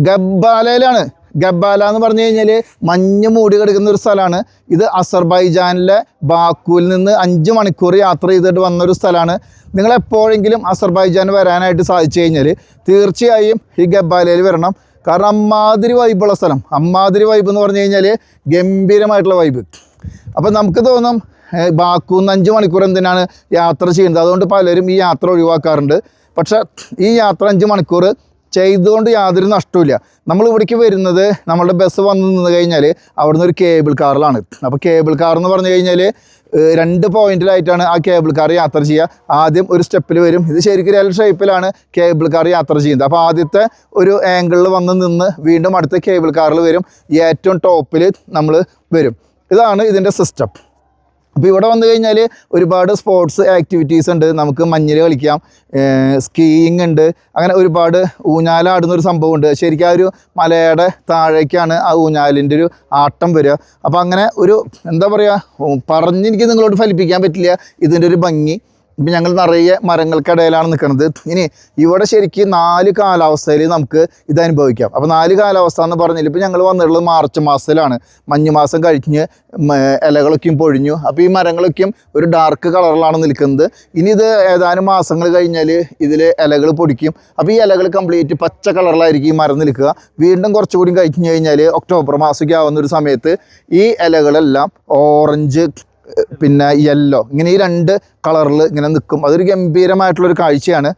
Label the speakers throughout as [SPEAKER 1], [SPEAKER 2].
[SPEAKER 1] ഗബ്ബാലയിലാണ്. ഗബ്ബാല എന്ന് പറഞ്ഞു കഴിഞ്ഞാൽ മഞ്ഞ് മൂടി കിടക്കുന്ന ഒരു സ്ഥലമാണ്. ഇത് അസർബൈജാനിലെ ബാക്കുവിൽ നിന്ന് 5 മണിക്കൂർ യാത്ര ചെയ്തിട്ട് വന്നൊരു സ്ഥലമാണ്. നിങ്ങളെപ്പോഴെങ്കിലും അസർബൈജാൻ വരാനായിട്ട് സാധിച്ചു കഴിഞ്ഞാൽ തീർച്ചയായും ഈ ഗബ്ബാലയിൽ വരണം. കാരണം അമ്മാതിരി വൈബുള്ള സ്ഥലം, അമ്മാതിരി വൈബ് എന്ന് പറഞ്ഞു കഴിഞ്ഞാൽ ഗംഭീരമായിട്ടുള്ള വൈബ്. അപ്പം നമുക്ക് തോന്നും ബാക്കുന്ന് 5 മണിക്കൂർ എന്തിനാണ് യാത്ര ചെയ്യുന്നത്, അതുകൊണ്ട് പലരും ഈ യാത്ര ഒഴിവാക്കാറുണ്ട്. പക്ഷേ ഈ യാത്ര 5 മണിക്കൂർ ചെയ്തുകൊണ്ട് യാതൊരു നഷ്ടമില്ല. നമ്മൾ ഇവിടേക്ക് വരുന്നത് നമ്മളുടെ ബസ് വന്ന് നിന്ന് കഴിഞ്ഞാൽ അവിടുന്ന് ഒരു കേബിൾ കാറിലാണ്. അപ്പോൾ കേബിൾ കാർ എന്ന് പറഞ്ഞു കഴിഞ്ഞാൽ 2 പോയിന്റിലായിട്ടാണ് ആ കേബിൾ കാർ യാത്ര ചെയ്യുക. ആദ്യം ഒരു സ്റ്റെപ്പിൽ വരും. ഇത് ശരിക്കും എൽ ഷേപ്പിലാണ് കേബിൾ കാർ യാത്ര ചെയ്യുന്നത്. അപ്പോൾ ആദ്യത്തെ ഒരു ആംഗിളിൽ വന്ന് നിന്ന് വീണ്ടും അടുത്ത കേബിൾ കാറിൽ വരും. ഏറ്റവും ടോപ്പിൽ നമ്മൾ വരും. ഇതാണ് ഇതിൻ്റെ സിസ്റ്റം. അപ്പോൾ ഇവിടെ വന്നു കഴിഞ്ഞാൽ ഒരുപാട് സ്പോർട്സ് ആക്ടിവിറ്റീസ് ഉണ്ട്. നമുക്ക് മഞ്ഞിൽ കളിക്കാം, സ്കീയിങ് ഉണ്ട്, അങ്ങനെ ഒരുപാട് ഊഞ്ഞാലാടുന്നൊരു സംഭവമുണ്ട്. ശരിക്കും ആ ഒരു മലയുടെ താഴേക്കാണ് ആ ഊഞ്ഞാലിൻ്റെ ഒരു ആട്ടം വരിക. അപ്പോൾ അങ്ങനെ ഒരു എന്താ പറയുക, പറഞ്ഞെനിക്ക് നിങ്ങളോട് ഫലിപ്പിക്കാൻ പറ്റില്ല ഇതിൻ്റെ ഒരു ഭംഗി. ഇപ്പം ഞങ്ങൾ നിറയെ മരങ്ങൾക്കിടയിലാണ് നിൽക്കുന്നത്. ഇനി ഇവിടെ ശരിക്കും 4 കാലാവസ്ഥയിൽ നമുക്ക് ഇത് അനുഭവിക്കാം. അപ്പോൾ 4 കാലാവസ്ഥ എന്ന് പറഞ്ഞാൽ ഇപ്പോൾ ഞങ്ങൾ വന്നിട്ടുള്ളത് മാർച്ച് മാസത്തിലാണ്. മഞ്ഞ് മാസം കഴിഞ്ഞ് ഇലകളൊക്കെയും പൊഴിഞ്ഞു. അപ്പോൾ ഈ മരങ്ങളൊക്കെയും ഒരു ഡാർക്ക് കളറിലാണ് നിൽക്കുന്നത്. ഇനി ഇത് ഏതാനും മാസങ്ങൾ കഴിഞ്ഞാൽ ഇതിൽ ഇലകൾ പൊടിക്കും. അപ്പോൾ ഈ ഇലകൾ കംപ്ലീറ്റ് പച്ച കളറിലായിരിക്കും ഈ മരം നിൽക്കുക. വീണ്ടും കുറച്ചുകൂടി കഴിഞ്ഞ് കഴിഞ്ഞാൽ ഒക്ടോബർ മാസമൊക്കെ ആവുന്നൊരു സമയത്ത് ഈ ഇലകളെല്ലാം ഓറഞ്ച് പിന്നെ യെല്ലോ ഇങ്ങനെ ഈ 2 കളറിൽ ഇങ്ങനെ നിൽക്കും. അതൊരു ഗംഭീരമായിട്ടുള്ളൊരു കാഴ്ചയാണ്.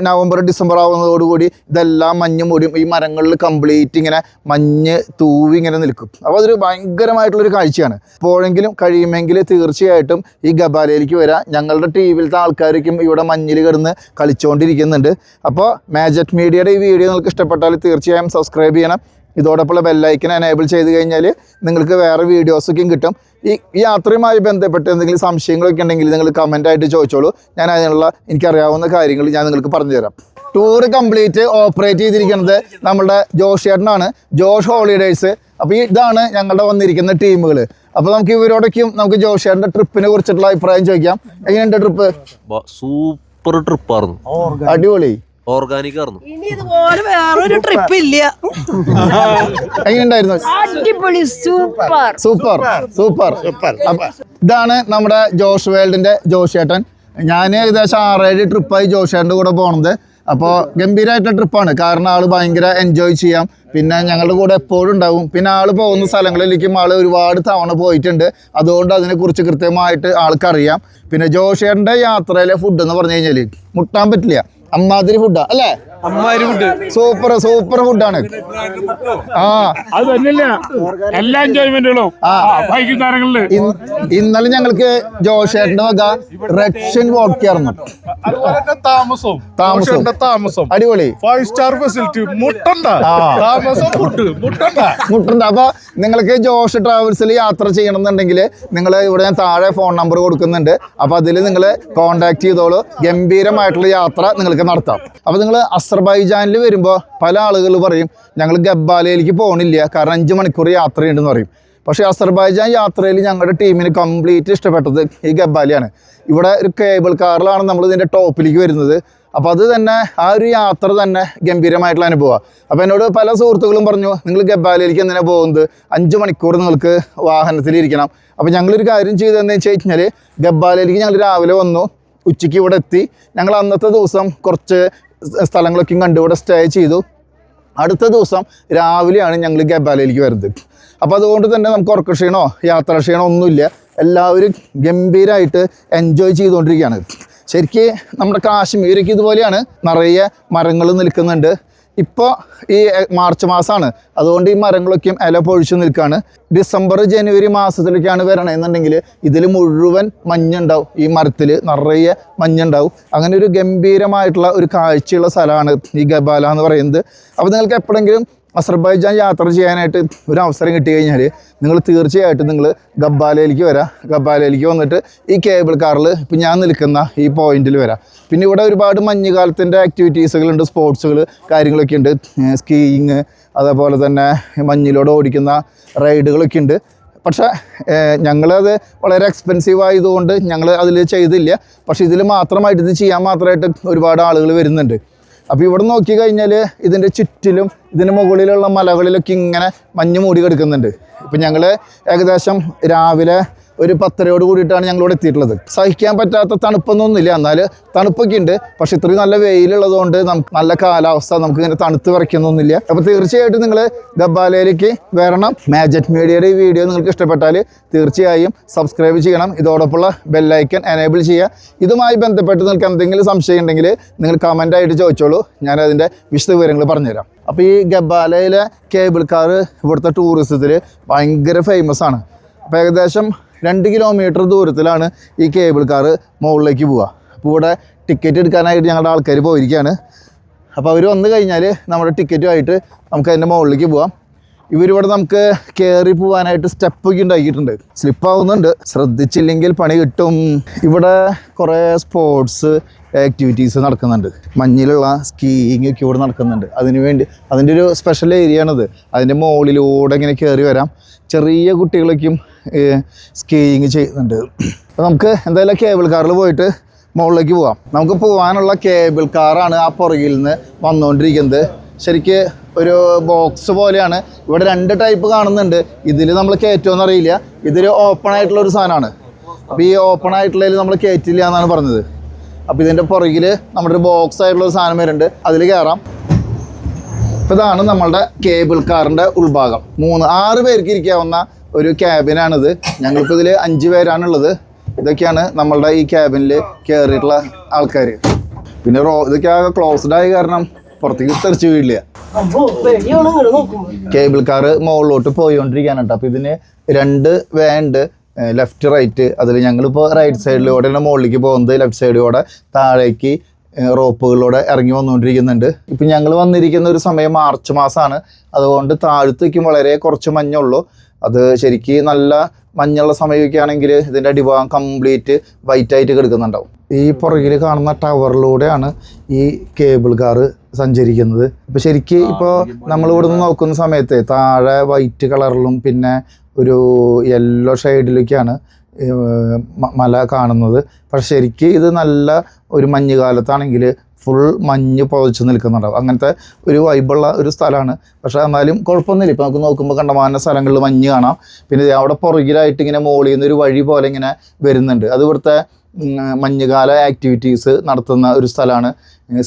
[SPEAKER 1] നവംബർ ഡിസംബർ ആവുന്നതോടുകൂടി ഇതെല്ലാം മഞ്ഞ് മൂടിയും ഈ മരങ്ങളിൽ കംപ്ലീറ്റ് ഇങ്ങനെ മഞ്ഞ് തൂവി ഇങ്ങനെ നിൽക്കും. അപ്പോൾ അതൊരു ഭയങ്കരമായിട്ടുള്ളൊരു കാഴ്ചയാണ്. എപ്പോഴെങ്കിലും കഴിയുമെങ്കിൽ തീർച്ചയായിട്ടും ഈ ഗബ്ബാലയിലേക്ക് വരാം. ഞങ്ങളുടെ ടീമിലത്തെ ആൾക്കാർക്കും ഇവിടെ മഞ്ഞിൽ കിടന്ന് കളിച്ചുകൊണ്ടിരിക്കുന്നുണ്ട്. അപ്പോൾ മാജറ്റ് മീഡിയയുടെ ഈ വീഡിയോ നിങ്ങൾക്ക് ഇഷ്ടപ്പെട്ടാൽ തീർച്ചയായും സബ്സ്ക്രൈബ് ചെയ്യണം. ഇതോടൊപ്പം ബെല്ലൈക്കൻ എനേബിൾ ചെയ്ത് കഴിഞ്ഞാൽ നിങ്ങൾക്ക് വേറെ വീഡിയോസൊക്കെയും കിട്ടും. ഈ യാത്രയുമായി ബന്ധപ്പെട്ട് എന്തെങ്കിലും സംശയങ്ങളൊക്കെ ഉണ്ടെങ്കിൽ നിങ്ങൾ കമൻ്റായിട്ട് ചോദിച്ചോളൂ. ഞാൻ അതിനുള്ള എനിക്കറിയാവുന്ന കാര്യങ്ങൾ ഞാൻ നിങ്ങൾക്ക് പറഞ്ഞുതരാം. ടൂർ കംപ്ലീറ്റ് ഓപ്പറേറ്റ് ചെയ്തിരിക്കുന്നത് നമ്മളുടെ ജോഷ് ചേട്ടനാണ്, ജോഷ് ഹോളിഡേയ്സ്. അപ്പോൾ ഇതാണ് ഞങ്ങളുടെ വന്നിരിക്കുന്ന ടീമുകൾ. അപ്പോൾ നമുക്ക് ഇവരോടൊക്കെയും നമുക്ക് ജോഷ് ചേട്ടൻ്റെ ട്രിപ്പിനെ കുറിച്ചിട്ടുള്ള അഭിപ്രായം ചോദിക്കാം. എങ്ങനെയുണ്ട് ട്രിപ്പ്?
[SPEAKER 2] സൂപ്പർ ട്രിപ്പായിരുന്നു,
[SPEAKER 1] അടിപൊളി,
[SPEAKER 2] ഓർഗാനിക് ആയിരുന്നു.
[SPEAKER 3] ഇനി ഇതുപോലെ വേറൊരു ട്രിപ്പ് ഇല്ല.
[SPEAKER 1] എങ്ങനെയുണ്ടായിരുന്നു?
[SPEAKER 3] അടിപൊളി, സൂപ്പർ
[SPEAKER 1] സൂപ്പർ സൂപ്പർ. ഇതാണ് നമ്മുടെ ജോഷ് വേൾഡിന്റെ ജോഷ് ചേട്ടൻ. ഞാൻ ഏകദേശം 6-7 ട്രിപ്പായി ജോഷ് ചേട്ടൻ്റെ കൂടെ പോണത്. അപ്പോൾ ഗംഭീരമായിട്ടുള്ള ട്രിപ്പാണ്. കാരണം ആൾ ഭയങ്കര എൻജോയ് ചെയ്യാം. പിന്നെ ഞങ്ങളുടെ കൂടെ എപ്പോഴും ഉണ്ടാവും. പിന്നെ ആൾ പോകുന്ന സ്ഥലങ്ങളിലേക്കും ആൾ ഒരുപാട് തവണ പോയിട്ടുണ്ട്. അതുകൊണ്ട് അതിനെക്കുറിച്ച് കൃത്യമായിട്ട് ആൾക്കറിയാം. പിന്നെ ജോഷ് ചേട്ടൻ്റെ യാത്രയിലെ ഫുഡ് എന്ന് പറഞ്ഞു കഴിഞ്ഞാൽ മുട്ടാൻ പറ്റില്ല, അമ്മാതിരി ഫുഡാ അല്ലേ? സൂപ്പർ സൂപ്പർ ഫുഡാണ്.
[SPEAKER 4] അത് തന്നെയല്ല എല്ലാ എൻജോയ്മെന്റുകളും
[SPEAKER 1] ഇന്നലെ ഞങ്ങൾക്ക് ജോഷേട്ടന്റെ വക റഷ്യൻ വോഡ്കയായിരുന്നു. താമസം അടിപൊളി,
[SPEAKER 4] 5 സ്റ്റാർ ഫെസിലിറ്റി, മുട്ടണ്ട.
[SPEAKER 1] അപ്പൊ നിങ്ങൾക്ക് ജോഷ് ട്രാവൽസിൽ യാത്ര ചെയ്യണമെന്നുണ്ടെങ്കിൽ നിങ്ങൾ ഇവിടെ ഞാൻ താഴെ ഫോൺ നമ്പർ കൊടുക്കുന്നുണ്ട്. അപ്പൊ അതിൽ നിങ്ങൾ കോണ്ടാക്ട് ചെയ്തോളൂ. ഗംഭീരമായിട്ടുള്ള യാത്ര നിങ്ങൾക്ക് നടത്താം. അപ്പൊ നിങ്ങൾ അസർബൈജാനിൽ വരുമ്പോൾ പല ആളുകൾ പറയും ഞങ്ങൾ ഗബ്ബാലയിലേക്ക് പോകണില്ല കാരണം 5 മണിക്കൂർ യാത്രയുണ്ടെന്ന് പറയും. പക്ഷേ അസർബൈജാൻ യാത്രയിൽ ഞങ്ങളുടെ ടീമിന് കംപ്ലീറ്റ് ഇഷ്ടപ്പെട്ടത് ഈ ഗബ്ബാലയാണ്. ഇവിടെ ഒരു കേബിൾ കാറിലാണ് നമ്മൾ ഇതിൻ്റെ ടോപ്പിലേക്ക് വരുന്നത്. അപ്പോൾ അത് തന്നെ ആ ഒരു യാത്ര തന്നെ ഗംഭീരമായിട്ടുള്ള അനുഭവമാണ്. അപ്പോൾ എന്നോട് പല സുഹൃത്തുക്കളും പറഞ്ഞു നിങ്ങൾ ഗബ്ബാലയിലേക്ക് എന്തിനാണ് പോകുന്നത്, 5 മണിക്കൂർ നിങ്ങൾക്ക് വാഹനത്തിലിരിക്കണം. അപ്പോൾ ഞങ്ങളൊരു കാര്യം ചെയ്തതെന്ന് വെച്ച് കഴിഞ്ഞാൽ ഗബ്ബാലയിലേക്ക് ഞങ്ങൾ രാവിലെ വന്നു, ഉച്ചയ്ക്ക് ഇവിടെ എത്തി. ഞങ്ങൾ അന്നത്തെ ദിവസം കുറച്ച് സ്ഥലങ്ങളൊക്കെ കണ്ടു ഇവിടെ സ്റ്റേ ചെയ്തു. അടുത്ത ദിവസം രാവിലെയാണ് ഞങ്ങൾ ഗബ്ബാലയിലേക്ക് വരുന്നത്. അപ്പോൾ അതുകൊണ്ട് തന്നെ നമുക്ക് ഉറക്കക്ഷീണോ യാത്രാക്ഷീണോ ഒന്നുമില്ല. എല്ലാവരും ഗംഭീരമായിട്ട് എൻജോയ് ചെയ്തുകൊണ്ടിരിക്കുകയാണ്. ശരിക്കും നമ്മുടെ കാശ്മീരൊക്കെ ഇതുപോലെയാണ്, നിറയെ മരങ്ങൾ നിൽക്കുന്നുണ്ട്. ഇപ്പോൾ ഈ മാർച്ച് മാസമാണ്, അതുകൊണ്ട് ഈ മരങ്ങളൊക്കെയും ഇല പൊഴിച്ച് നിൽക്കുകയാണ്. ഡിസംബർ ജനുവരി മാസത്തിലൊക്കെയാണ് വരണമെന്നുണ്ടെങ്കിൽ ഇതിൽ മുഴുവൻ മഞ്ഞുണ്ടാവും. ഈ മരത്തിൽ നിറയെ മഞ്ഞുണ്ടാവും. അങ്ങനെ ഒരു ഗംഭീരമായിട്ടുള്ള ഒരു കാഴ്ചയുള്ള സ്ഥലമാണ് ഈ ഗബ്ബാല എന്ന് പറയുന്നത്. അപ്പോൾ നിങ്ങൾക്ക് എപ്പോഴെങ്കിലും അസർബൈജാൻ യാത്ര ചെയ്യാനായിട്ട് ഒരു അവസരം കിട്ടി കഴിഞ്ഞാൽ നിങ്ങൾ തീർച്ചയായിട്ടും നിങ്ങൾ ഗബ്ബാലയിലേക്ക് വരാം. ഗബ്ബാലയിലേക്ക് വന്നിട്ട് ഈ കേബിൾ കാറിൽ ഇപ്പം ഞാൻ നിൽക്കുന്ന ഈ പോയിന്റിൽ വരാം. പിന്നെ ഇവിടെ ഒരുപാട് മഞ്ഞുകാലത്തിൻ്റെ ആക്ടിവിറ്റീസുകളുണ്ട്, സ്പോർട്സുകൾ കാര്യങ്ങളൊക്കെ ഉണ്ട്, സ്കീയിങ്, അതേപോലെ തന്നെ മഞ്ഞിലൂടെ ഓടിക്കുന്ന റൈഡുകളൊക്കെ ഉണ്ട്. പക്ഷേ ഞങ്ങളത് വളരെ എക്സ്പെൻസീവ് ആയതുകൊണ്ട് ഞങ്ങൾ അതിൽ ചെയ്തില്ല. പക്ഷേ ഇതിൽ മാത്രമായിട്ട് ഇത് ചെയ്യാൻ മാത്രമായിട്ട് ഒരുപാട് ആളുകൾ വരുന്നുണ്ട്. അപ്പോൾ ഇവിടെ നോക്കി കഴിഞ്ഞാൽ ഇതിൻ്റെ ചുറ്റിലും ഇതിന് മുകളിലുള്ള മലകളിലൊക്കെ ഇങ്ങനെ മഞ്ഞ് മൂടി കിടക്കുന്നുണ്ട്. ഇപ്പം ഞങ്ങൾ ഏകദേശം രാവിലെ ഒരു 10:30 കൂടിയിട്ടാണ് ഞങ്ങളിവിടെ എത്തിയിട്ടുള്ളത്. സഹിക്കാൻ പറ്റാത്ത തണുപ്പൊന്നുമില്ല, എന്നാൽ തണുപ്പൊക്കെ ഉണ്ട്. പക്ഷെ ഇത്രയും നല്ല വെയിലുള്ളത് കൊണ്ട് നമുക്ക് നല്ല കാലാവസ്ഥ, നമുക്ക് ഇങ്ങനെ തണുത്ത് വരയ്ക്കുന്നൊന്നുമില്ല. അപ്പോൾ തീർച്ചയായിട്ടും നിങ്ങൾ ഗബ്ബാലയിലേക്ക് വരണം. മാജറ്റ് മീഡിയയുടെ ഈ വീഡിയോ നിങ്ങൾക്ക് ഇഷ്ടപ്പെട്ടാൽ തീർച്ചയായും സബ്സ്ക്രൈബ് ചെയ്യണം. ഇതോടൊപ്പമുള്ള ബെല്ലൈക്കൻ എനേബിൾ ചെയ്യുക. ഇതുമായി ബന്ധപ്പെട്ട് നിങ്ങൾക്ക് എന്തെങ്കിലും സംശയം ഉണ്ടെങ്കിൽ നിങ്ങൾ കമൻ്റായിട്ട് ചോദിച്ചോളൂ, ഞാനതിൻ്റെ വിശദവിവരങ്ങൾ പറഞ്ഞുതരാം. അപ്പോൾ ഈ ഗബ്ബാലയിലെ കേബിൾ കാർ ഇവിടുത്തെ ടൂറിസത്തിൽ ഭയങ്കര ഫേമസ് ആണ്. അപ്പോൾ ഏകദേശം 2 കിലോമീറ്റർ ദൂരത്തിലാണ് ഈ കേബിൾ കാർ മുകളിലേക്ക് പോവുക. അപ്പോൾ ഇവിടെ ടിക്കറ്റ് എടുക്കാനായിട്ട് ഞങ്ങളുടെ ആൾക്കാർ പോയിരിക്കുകയാണ്. അപ്പോൾ അവർ വന്നു കഴിഞ്ഞാൽ നമ്മുടെ ടിക്കറ്റുമായിട്ട് നമുക്ക് അതിൻ്റെ മുകളിലേക്ക് പോവാം. ഇവരിവിടെ നമുക്ക് കയറി പോകാനായിട്ട് സ്റ്റെപ്പൊക്കെ ഉണ്ടാക്കിയിട്ടുണ്ട്. സ്ലിപ്പാവുന്നുണ്ട്, ശ്രദ്ധിച്ചില്ലെങ്കിൽ പണി കിട്ടും. ഇവിടെ കുറേ സ്പോർട്സ് ആക്ടിവിറ്റീസ് നടക്കുന്നുണ്ട്. മഞ്ഞിലുള്ള സ്കീയിങ് ഒക്കെ ഇവിടെ നടക്കുന്നുണ്ട്. അതിൻ്റെ ഒരു സ്പെഷ്യൽ ഏരിയ ആണിത്. അതിൻ്റെ മുകളിലൂടെ ഇങ്ങനെ കയറി വരാം. ചെറിയ കുട്ടികളൊക്കെയും സ്കീയിങ് ചെയ്യുന്നുണ്ട്. അപ്പോൾ നമുക്ക് എന്തായാലും കേബിൾ കാറിൽ പോയിട്ട് മുകളിലേക്ക് പോവാം. നമുക്ക് പോകാനുള്ള കേബിൾ കാറാണ് ആ പുറകിൽ നിന്ന് വന്നുകൊണ്ടിരിക്കുന്നത്. ശരിക്ക് ഒരു ബോക്സ് പോലെയാണ്. ഇവിടെ 2 ടൈപ്പ് കാണുന്നുണ്ട്. ഇതിൽ നമ്മൾ കയറ്റുമെന്ന് അറിയില്ല. ഇതൊരു ഓപ്പൺ ആയിട്ടുള്ളൊരു സാധനമാണ്. അപ്പോൾ ഈ ഓപ്പൺ ആയിട്ടുള്ളതിൽ നമ്മൾ കയറ്റില്ല എന്നാണ് പറഞ്ഞത്. അപ്പോൾ ഇതിൻ്റെ പുറകിൽ നമ്മുടെ ഒരു ബോക്സ് ആയിട്ടുള്ളൊരു സാധനം വരുന്നുണ്ട്, അതിൽ കയറാം. അപ്പോൾ ഇതാണ് നമ്മളുടെ കേബിൾ കാറിൻ്റെ ഉൾഭാഗം. 6 പേർക്ക് ഇരിക്കാവുന്ന ഒരു ക്യാബിനാണിത്. ഞങ്ങൾക്കിപ്പോൾ ഇതിൽ 5 പേരാണുള്ളത്. ഇതൊക്കെയാണ് നമ്മളുടെ ഈ ക്യാബിനിൽ കയറിയിട്ടുള്ള ആൾക്കാർ. പിന്നെ ഇതൊക്കെ ആകെ ക്ലോസ്ഡ് ആയ കാരണം പുറത്തേക്ക് തെറിച്ച് വീഴില്ല. കേബിൾ കാറ് മുകളിലോട്ട് പോയിക്കൊണ്ടിരിക്കുകയാണ് കേട്ടോ. അപ്പോൾ ഇതിന് 2 വേ ഉണ്ട്, ലെഫ്റ്റ് റൈറ്റ്. അതിൽ ഞങ്ങളിപ്പോൾ റൈറ്റ് സൈഡിലൂടെയാണ് മുകളിലേക്ക് പോകുന്നത്. ലെഫ്റ്റ് സൈഡിലൂടെ താഴേക്ക് റോപ്പുകളിലൂടെ ഇറങ്ങി വന്നുകൊണ്ടിരിക്കുന്നുണ്ട്. ഇപ്പം ഞങ്ങൾ വന്നിരിക്കുന്ന ഒരു സമയം മാർച്ച് മാസമാണ്. അതുകൊണ്ട് താഴത്തേക്കും വളരെ കുറച്ച് മഞ്ഞുള്ളൂ. അത് ശരിക്ക് നല്ല മഞ്ഞുള്ള സമയമൊക്കെ ആണെങ്കിൽ ഇതിൻ്റെ അടിഭാഗം കംപ്ലീറ്റ് വൈറ്റായിട്ട് കിടക്കുന്നുണ്ടാവും. ഈ പുറകിൽ കാണുന്ന ടവറിലൂടെയാണ് ഈ കേബിൾ കാറ് സഞ്ചരിക്കുന്നത്. ഇപ്പോൾ ശരിക്ക് ഇപ്പോൾ നമ്മളിവിടെ നിന്ന് നോക്കുന്ന സമയത്ത് താഴെ വൈറ്റ് കളറിലും പിന്നെ ഒരു യെല്ലോ ഷെയ്ഡിലൊക്കെയാണ് മല കാണുന്നത്. പക്ഷെ ശരിക്ക് ഇത് നല്ല ഒരു മഞ്ഞുകാലത്താണെങ്കിൽ ഫുൾ മഞ്ഞ് പുതച്ച് നിൽക്കുന്നുണ്ടാവും. അങ്ങനത്തെ ഒരു വൈബുള്ള ഒരു സ്ഥലമാണ്. പക്ഷേ എന്നാലും കുഴപ്പമൊന്നുമില്ല. ഇപ്പോൾ നമുക്ക് നോക്കുമ്പോൾ കണ്ടമാന സ്ഥലങ്ങളിൽ മഞ്ഞ് കാണാം. പിന്നെ അവിടെ പുറകിലായിട്ട് ഇങ്ങനെ മോളിൽ നിന്ന് ഒരു വഴി പോലെ ഇങ്ങനെ വരുന്നുണ്ട്. അത് ഇവിടുത്തെ മഞ്ഞുകാല ആക്ടിവിറ്റീസ് നടത്തുന്ന ഒരു സ്ഥലമാണ്.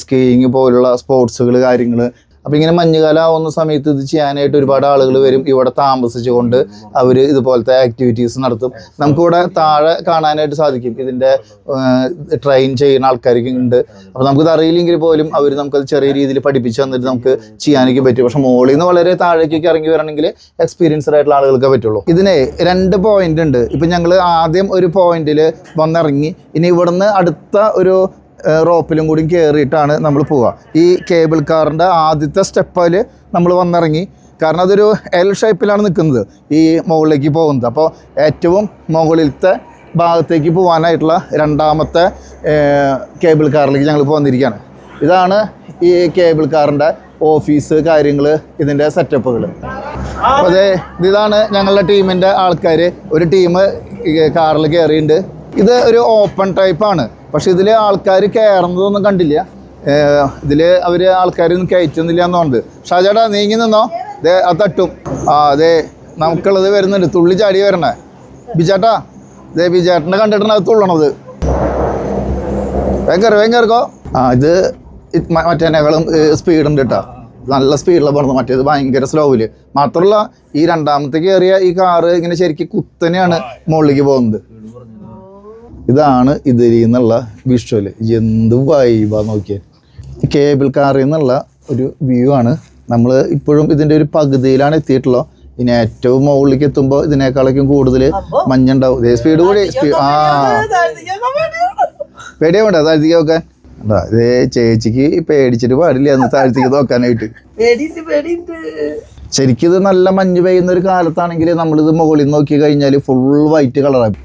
[SPEAKER 1] സ്കീയിങ് പോലുള്ള സ്പോർട്സുകൾ കാര്യങ്ങൾ. അപ്പോൾ ഇങ്ങനെ മഞ്ഞുകാലം ആവുന്ന സമയത്ത് ഇത് ചെയ്യാനായിട്ട് ഒരുപാട് ആളുകൾ വരും. ഇവിടെ താമസിച്ചുകൊണ്ട് അവർ ഇതുപോലത്തെ ആക്ടിവിറ്റീസ് നടത്തും. നമുക്കിവിടെ താഴെ കാണാനായിട്ട് സാധിക്കും. ഇതിൻ്റെ ട്രെയിൻ ചെയ്യുന്ന ആൾക്കാർക്ക് ഉണ്ട്. അപ്പോൾ നമുക്കിത് അറിയില്ലെങ്കിൽ പോലും അവർ നമുക്കത് ചെറിയ രീതിയിൽ പഠിപ്പിച്ച് തന്നിട്ട് നമുക്ക് ചെയ്യാനൊക്കെ പറ്റും. പക്ഷെ മുകളിൽ നിന്ന് വളരെ താഴേക്കൊക്കെ ഇറങ്ങി വരണമെങ്കിൽ എക്സ്പീരിയൻസ്ഡ് ആയിട്ടുള്ള ആളുകൾക്ക് പറ്റുള്ളൂ. ഇതിന് 2 പോയിന്റ് ഉണ്ട്. ഇപ്പം ഞങ്ങൾ ആദ്യം ഒരു പോയിന്റിൽ വന്നിറങ്ങി. ഇനി ഇവിടുന്ന് അടുത്ത ഒരു റോപ്പിലും കൂടി കയറിയിട്ടാണ് നമ്മൾ പോവുക. ഈ കേബിൾ കാറിൻ്റെ ആദ്യത്തെ സ്റ്റെപ്പിൽ നമ്മൾ വന്നിറങ്ങി. കാരണം അതൊരു എൽ ഷേപ്പിലാണ് നിൽക്കുന്നത് ഈ മുകളിലേക്ക് പോകുന്നത്. അപ്പോൾ ഏറ്റവും മുകളിലത്തെ ഭാഗത്തേക്ക് പോകാനായിട്ടുള്ള 2ാമത്തെ കേബിൾ കാറിലേക്ക് ഞങ്ങൾ വന്നിരിക്കുകയാണ്. ഇതാണ് ഈ കേബിൾ കാറിൻ്റെ ഓഫീസ് കാര്യങ്ങൾ, ഇതിൻ്റെ സെറ്റപ്പുകൾ. അപ്പോൾ ഇതാണ് ഞങ്ങളുടെ ടീമിൻ്റെ ആൾക്കാർ. ഒരു ടീം കാറിൽ കയറിയിട്ടുണ്ട്. ഇത് ഒരു ഓപ്പൺ ടൈപ്പാണ്. പക്ഷെ ഇതിൽ ആൾക്കാർ കയറുന്നതൊന്നും കണ്ടില്ല. ഇതിൽ അവർ ആൾക്കാരൊന്നും കയറ്റുന്നില്ല എന്നുണ്ട്. ഷാജേട്ടാ നീങ്ങി നിന്നോ, ദേ അത് തട്ടും. അതെ നമുക്കുള്ളത് വരുന്നുണ്ട്, തുള്ളി ചാടി വരണേ. ബിജേട്ടാ ദേ ബിജേട്ടനെ കണ്ടിട്ടാണ് അത് തുള്ളണത്. വേഗം കയറിക്കോ. ഇത് മറ്റേനേക്കാളും സ്പീഡുണ്ട് കേട്ടോ. നല്ല സ്പീഡിലാണ് പറഞ്ഞത്. മറ്റേത് ഭയങ്കര സ്ലോവില്. മാത്രമല്ല ഈ 2ാമത്തെ കയറിയ ഈ കാറ് ഇങ്ങനെ ശരിക്കും കുത്തനെയാണ് മുകളിലേക്ക് പോകുന്നത്. ഇതാണ് ഇതിൽ നിന്നുള്ള വിഷ്വല്. എന്ത് വൈബാ നോക്കിയാൽ. കേബിൾ കാറിൽ നിന്നുള്ള ഒരു വ്യൂ ആണ്. നമ്മൾ ഇപ്പോഴും ഇതിൻ്റെ ഒരു പകുതിയിലാണ് എത്തിയിട്ടുള്ളത്. ഇനി ഏറ്റവും മുകളിലേക്ക് എത്തുമ്പോൾ ഇതിനേക്കാളേക്കും കൂടുതൽ മഞ്ഞുണ്ടാവും. ഇതേ സ്പീഡ് കൂടി പേടിയാ വേണ്ട താഴ്ത്തിക്ക് നോക്കാൻ. ഇതേ ചേച്ചിക്ക് പേടിച്ചിട്ട് പാടില്ല അന്ന് താഴ്ത്തിക്ക് നോക്കാനായിട്ട്. ശരിക്കും ഇത് നല്ല മഞ്ഞ് പെയ്യുന്ന ഒരു കാലത്താണെങ്കിൽ നമ്മളിത് മുകളിൽ നോക്കി കഴിഞ്ഞാൽ ഫുൾ വൈറ്റ് കളറായി.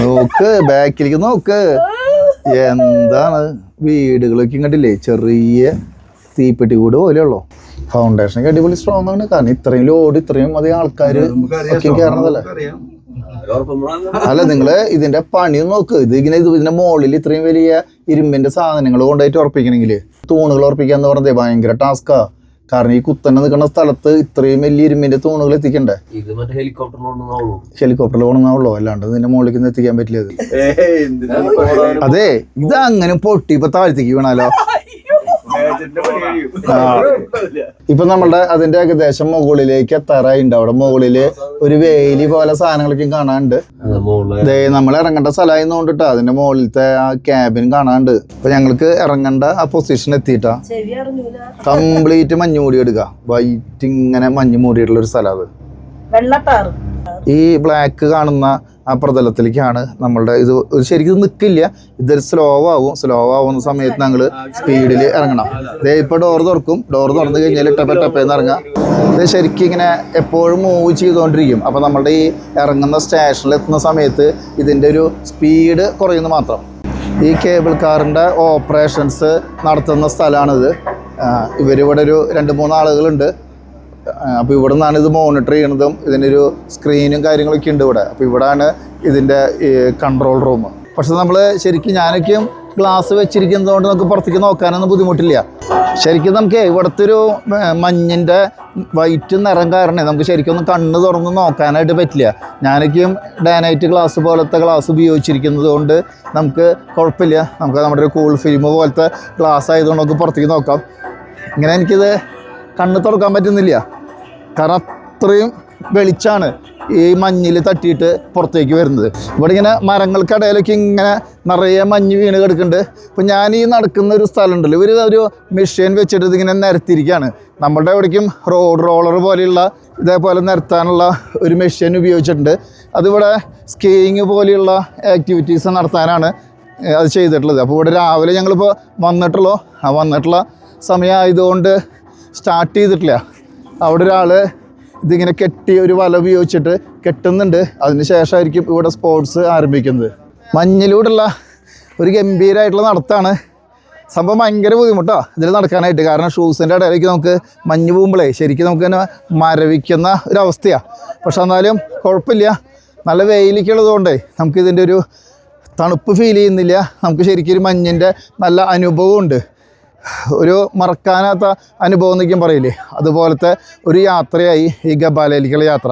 [SPEAKER 1] നോക്ക് ബാക്കിലേക്ക് നോക്ക്. എന്താണ് വീടുകളൊക്കെ ഇങ്ങോട്ടില്ലേ, ചെറിയ തീപ്പെട്ടി കൂട് പോലെയുള്ളൂ. ഫൗണ്ടേഷനൊക്കെ അടിപൊളി സ്ട്രോങ് ആണ്. കാരണം ഇത്രയും ലോഡ് ഇത്രയും അധികം ആൾക്കാർ ഒക്കെ കയറണതല്ലേ. അല്ല നിങ്ങൾ ഇതിന്റെ പണി നോക്ക്. ഇതിന്റെ മുകളിൽ ഇത്രയും വലിയ ഇരുമ്പിന്റെ സാധനങ്ങൾ കൊണ്ടുപോയിട്ട് ഉറപ്പിക്കണമെങ്കിൽ തൂണുകൾ ഉറപ്പിക്കാന്ന് പറഞ്ഞതേ ഭയങ്കര ടാസ്കാ. കാരണം ഈ കുത്തന്നെ നിൽക്കുന്ന സ്ഥലത്ത് ഇത്രയും വലിയ ഇരുമ്പിന്റെ തൂണുകൾ എത്തിക്കണ്ടേ. ഹെലികോപ്റ്ററിൽ കൊണ്ടുവന്നാവുള്ളൂ, അല്ലാണ്ട് ഇതിന്റെ മുകളിലേക്ക് എത്തിക്കാൻ പറ്റില്ല. അതെ, ഇത് അങ്ങനെ പൊട്ടി ഇപ്പൊ താഴ്ത്തേക്ക് വീണാലോ. ഇപ്പൊ നമ്മളുടെ അതിന്റെ ഏകദേശം മുകളിലേക്ക് എത്താറായിണ്ട്. അവിടെ മുകളില് ഒരു വേലി പോലെ സാധനങ്ങളൊക്കെ കാണാനുണ്ട്. നമ്മൾ ഇറങ്ങേണ്ട സ്ഥലമായിരുന്നു കൊണ്ടിട്ടാ അതിന്റെ മുകളിലത്തെ ആ ക്യാബിൻ കാണാനുണ്ട്. ഇപ്പൊ ഞങ്ങൾക്ക് ഇറങ്ങേണ്ട ആ പൊസിഷൻ എത്തിയിട്ടാ കംപ്ലീറ്റ് മഞ്ഞ് മൂടി എടുക്കുക. വൈറ്റ് ഇങ്ങനെ മഞ്ഞ് മൂടിയിട്ടുള്ള ഒരു സ്ഥലം. അത് ഈ ബ്ലാക്ക് കാണുന്ന ആ പ്രതലത്തിലേക്കാണ് നമ്മളുടെ ഇത്. ശരിക്കും നിൽക്കില്ല, ഇതൊരു സ്ലോ ആവുന്ന സമയത്ത് ഞങ്ങൾ സ്പീഡിൽ ഇറങ്ങണം. ഇതേ ഇപ്പോൾ ഡോർ തുറക്കും, ഡോർ തുറന്നു കഴിഞ്ഞാൽ ടപ്പേന്ന് ഇറങ്ങാം. ഇത് ശരിക്കും ഇങ്ങനെ എപ്പോഴും മൂവ് ചെയ്തുകൊണ്ടിരിക്കും. അപ്പോൾ നമ്മളുടെ ഈ ഇറങ്ങുന്ന സ്റ്റേഷനിൽ എത്തുന്ന സമയത്ത് ഇതിൻ്റെ ഒരു സ്പീഡ് കുറയുന്നു മാത്രം. ഈ കേബിൾ കാറിൻ്റെ ഓപ്പറേഷൻസ് നടത്തുന്ന സ്ഥലമാണിത്. ഇവരിവിടെ ഒരു 2-3 ആളുകളുണ്ട്. അപ്പോൾ ഇവിടെ നിന്നാണ് ഇത് മോണിറ്റർ ചെയ്യണതും. ഇതിനൊരു സ്ക്രീനും കാര്യങ്ങളൊക്കെ ഉണ്ട് ഇവിടെ. അപ്പോൾ ഇവിടെയാണ് ഇതിൻ്റെ കൺട്രോൾ റൂം. പക്ഷെ നമ്മൾ ശരിക്കും ഞാനൊക്കെയും ഗ്ലാസ് വെച്ചിരിക്കുന്നത് കൊണ്ട് നമുക്ക് പുറത്തേക്ക് നോക്കാനൊന്നും ബുദ്ധിമുട്ടില്ല. ശരിക്കും നമുക്ക് ഇവിടുത്തെ ഒരു മഞ്ഞിൻ്റെ വൈറ്റ് നിറം കാരണം നമുക്ക് ശരിക്കും ഒന്ന് കണ്ണ് തുറന്ന് നോക്കാനായിട്ട് പറ്റില്ല. ഞാനൊക്കെയും ഡാനൈറ്റ് ഗ്ലാസ് പോലത്തെ ഗ്ലാസ് ഉപയോഗിച്ചിരിക്കുന്നത് കൊണ്ട് നമുക്ക് കുഴപ്പമില്ല. നമുക്ക് നമ്മുടെ ഒരു കൂൾ ഫിലിം പോലത്തെ ഗ്ലാസ് ആയതുകൊണ്ട് നമുക്ക് പുറത്തേക്ക് നോക്കാം. ഇങ്ങനെ എനിക്കിത് കണ്ണ് തുറക്കാൻ പറ്റുന്നില്ല, കാരണം അത്രയും വെളിച്ചാണ് ഈ മഞ്ഞിൽ തട്ടിയിട്ട് പുറത്തേക്ക് വരുന്നത്. ഇവിടെ ഇങ്ങനെ മരങ്ങൾക്കിടയിലൊക്കെ ഇങ്ങനെ നിറയെ മഞ്ഞ് വീണ് കിടക്കുന്നുണ്ട്. ഇപ്പം ഞാൻ ഈ നടക്കുന്ന ഒരു സ്ഥലമുണ്ടല്ലോ, ഇവർ ഒരു മെഷീൻ വെച്ചിട്ട് ഇതിങ്ങനെ നിരത്തിയിരിക്കുകയാണ്. നമ്മളുടെ എവിടേക്കും റോളർ പോലെയുള്ള ഇതേപോലെ നിരത്താനുള്ള ഒരു മെഷീൻ ഉപയോഗിച്ചിട്ടുണ്ട്. അതിവിടെ സ്കീയിങ് പോലെയുള്ള ആക്ടിവിറ്റീസ് നടത്താനാണ് അത് ചെയ്തിട്ടുള്ളത്. അപ്പോൾ ഇവിടെ രാവിലെ ഞങ്ങളിപ്പോൾ വന്നിട്ടുള്ള സമയമായതുകൊണ്ട് സ്റ്റാർട്ട് ചെയ്തിട്ടില്ല. അവിടെ ഒരാൾ ഇതിങ്ങനെ കെട്ടി ഒരു വല ഉപയോഗിച്ചിട്ട് കെട്ടുന്നുണ്ട്. അതിന് ശേഷമായിരിക്കും ഇവിടെ സ്പോർട്സ് ആരംഭിക്കുന്നത്. മഞ്ഞിലൂടെയുള്ള ഒരു ഗംഭീരമായിട്ടുള്ള നടത്താണ്. സംഭവം ഭയങ്കര ബുദ്ധിമുട്ടാണ് ഇതിൽ നടക്കാനായിട്ട്. കാരണം ഷൂസിൻ്റെ ഇടയിലേക്ക് നമുക്ക് മഞ്ഞ് പോകുമ്പോഴേ ശരിക്കും നമുക്ക് തന്നെ മരവിക്കുന്ന ഒരവസ്ഥയാണ്. പക്ഷെ എന്നാലും കുഴപ്പമില്ല, നല്ല വെയിലേക്കുള്ളതുകൊണ്ടേ നമുക്കിതിൻ്റെ ഒരു തണുപ്പ് ഫീൽ ചെയ്യുന്നില്ല. നമുക്ക് ശരിക്കും ഒരു മഞ്ഞിൻ്റെ നല്ല അനുഭവമുണ്ട്. ഒരു മറക്കാനാത്ത അനുഭവം എന്നൊക്കെയും പറയില്ലേ, അതുപോലത്തെ ഒരു യാത്രയായി ഈ ഗബാലയിലേക്കുള്ള യാത്ര.